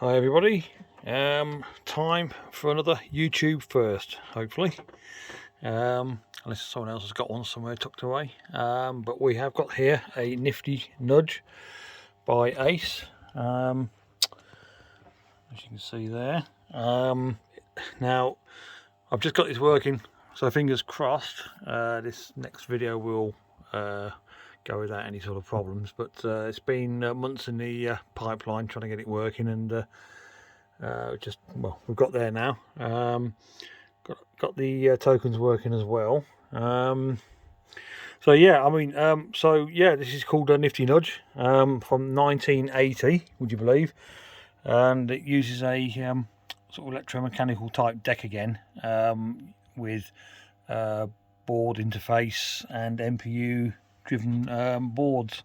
Hi everybody, time for another YouTube first, hopefully, unless someone else has got one somewhere tucked away, but we have got here a nifty nudge by Ace, as you can see there. Now I've just got this working, so fingers crossed this next video will go without any sort of problems, but it's been months in the pipeline trying to get it working, and we've got there now. Got the tokens working as well. So yeah, this is called a nifty nudge, from 1980, would you believe? And it uses a sort of electromechanical type deck again, with board interface and MPU driven boards.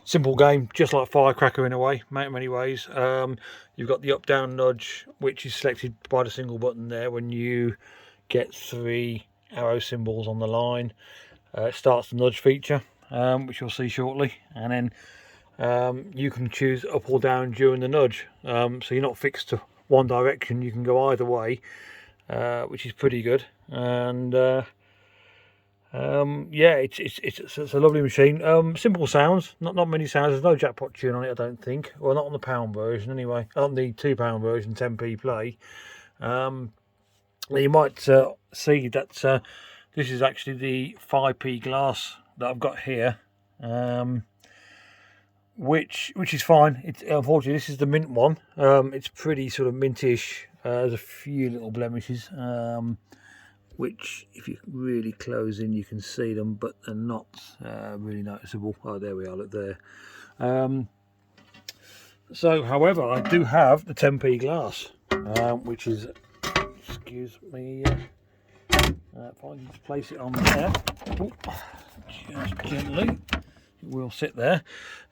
Simple game, just like Firecracker in a way, many ways. You've got the up down nudge, which is selected by the single button there when you get 3 arrow symbols on the line. It starts the nudge feature, which you'll see shortly, and then you can choose up or down during the nudge, so you're not fixed to one direction, you can go either way, which is pretty good. And yeah, it's a lovely machine. Simple sounds, not many sounds. There's no jackpot tune on it, I don't think. Well, not on the £1 version anyway. On the £2 version, 10p play. You might see that this is actually the 5p glass that I've got here, which is fine. It's unfortunately this is the mint one. It's pretty sort of mintish. There's a few little blemishes, which if you really close in you can see them, but they're not really noticeable. Oh, there we are, look there. So however, I do have the 10p glass, which is, excuse me, if I can just place it on there, just gently, it will sit there.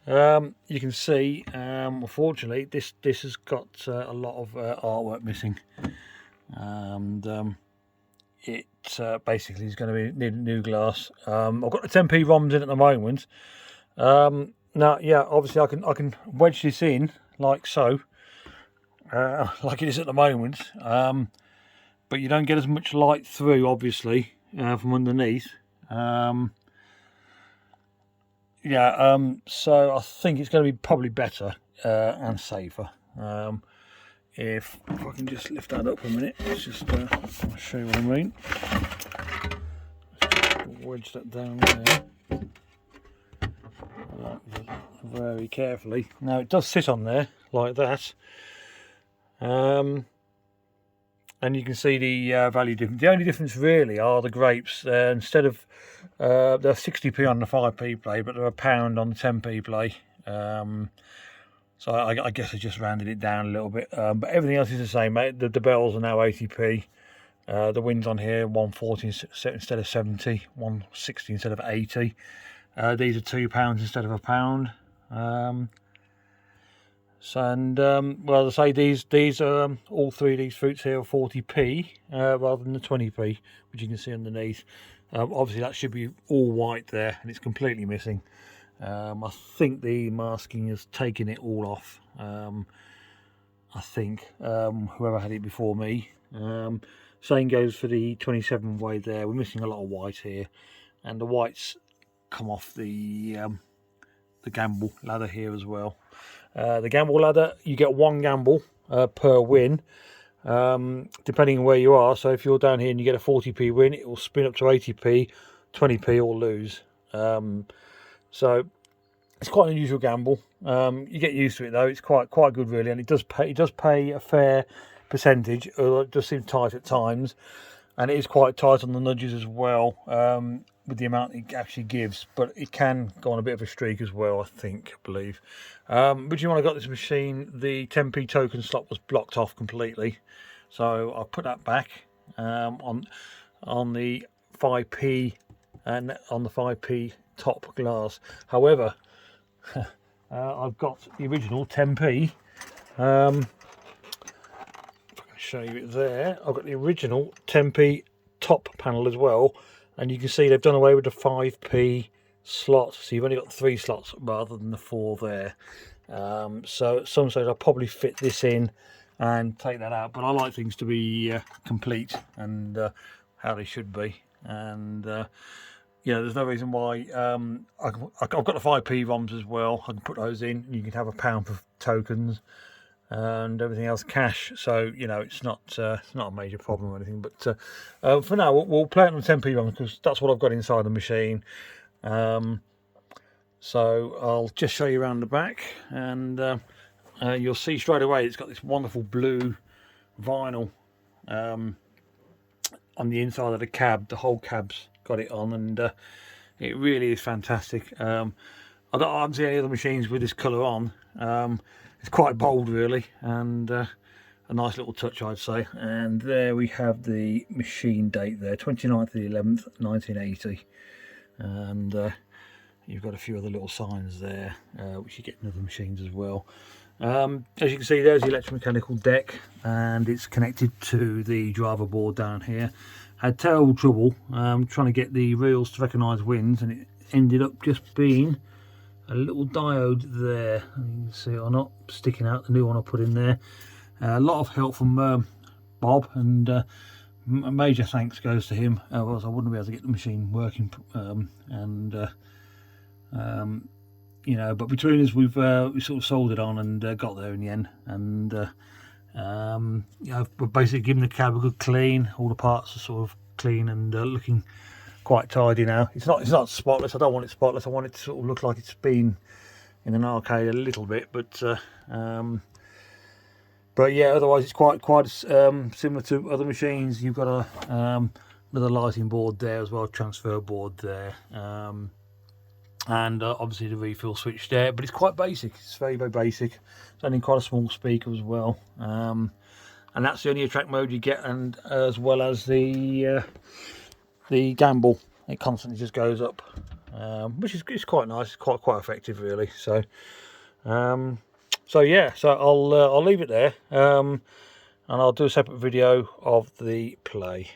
You can see, unfortunately this has got a lot of artwork missing, and it basically is going to need new glass. I've got the 10p ROMs in at the moment. Now, yeah, obviously I can wedge this in like so, like it is at the moment, but you don't get as much light through, obviously, from underneath. So I think it's going to be probably better and safer. If I can just lift that up a minute, let's just I'll show you what I mean. Just wedge that down there very carefully. Now it does sit on there like that, and you can see the value difference. The only difference really are the grapes. Instead of they're 60p on the 5p play, but they're £1 on the 10p play. So I guess I just rounded it down a little bit, but everything else is the same, mate. The bells are now 80p. The wind's on here 140 instead of 70, 160 instead of 80. These are £2 instead of £1. Well, as I say, these are all three of these fruits here are 40p rather than the 20p, which you can see underneath. Obviously that should be all white there, and it's completely missing. I think the masking has taken it all off. I think whoever had it before me. Same goes for the 27 way there. We're missing a lot of white here, and the whites come off the gamble ladder here as well. The gamble ladder, you get 1 gamble per win, depending on where you are. So if you're down here and you get a 40p win, it will spin up to 80p, 20p or lose. So it's quite an unusual gamble. You get used to it though. It's quite good really, and it does pay a fair percentage. It does seem tight at times, and it is quite tight on the nudges as well, with the amount it actually gives. But it can go on a bit of a streak as well, I believe. But when I got this machine, the 10p token slot was blocked off completely, so I put that back on the 5p and on the 5p top glass. However, I've got the original 10p. If I can show you it there, I've got the original 10p top panel as well, and you can see they've done away with the 5p slot, so you've only got 3 slots rather than the 4 there. So at some stage I'll probably fit this in and take that out, but I like things to be complete and how they should be. And you know, there's no reason why. I've got the 5p ROMs as well. I can put those in. You can have £1 for tokens and everything else cash. So you know, it's not a major problem or anything. But for now, we'll play it on 10p ROMs because that's what I've got inside the machine. So I'll just show you around the back, and you'll see straight away it's got this wonderful blue vinyl on the inside of the cab. The whole cab's got it on, and it really is fantastic. I haven't seen any other machines with this colour on. It's quite bold really, and a nice little touch, I'd say. And there we have the machine date there, 29th of the 11th 1980, and you've got a few other little signs there, which you get in other machines as well. As you can see, there's the electromechanical deck, and it's connected to the driver board down here. Had terrible trouble trying to get the reels to recognise wins, and it ended up just being a little diode there. You can see it or not, sticking out, the new one I put in there. A lot of help from Bob, and a major thanks goes to him, otherwise I wouldn't be able to get the machine working. You know, but between us we sort of soldered on and got there in the end. And you know, we're basically giving the cab a good clean. All the parts are sort of clean and looking quite tidy now. It's not spotless. I don't want it spotless. I want it to sort of look like it's been in an arcade a little bit, but yeah, otherwise it's quite similar to other machines. You've got another lighting board there as well, transfer board there. And obviously the refill switch there, but it's quite basic. It's very basic. It's only quite a small speaker as well, and that's the only attract mode you get, and as well as the gamble, it constantly just goes up, which is quite nice. It's quite effective really. So yeah, so I'll leave it there, and I'll do a separate video of the play.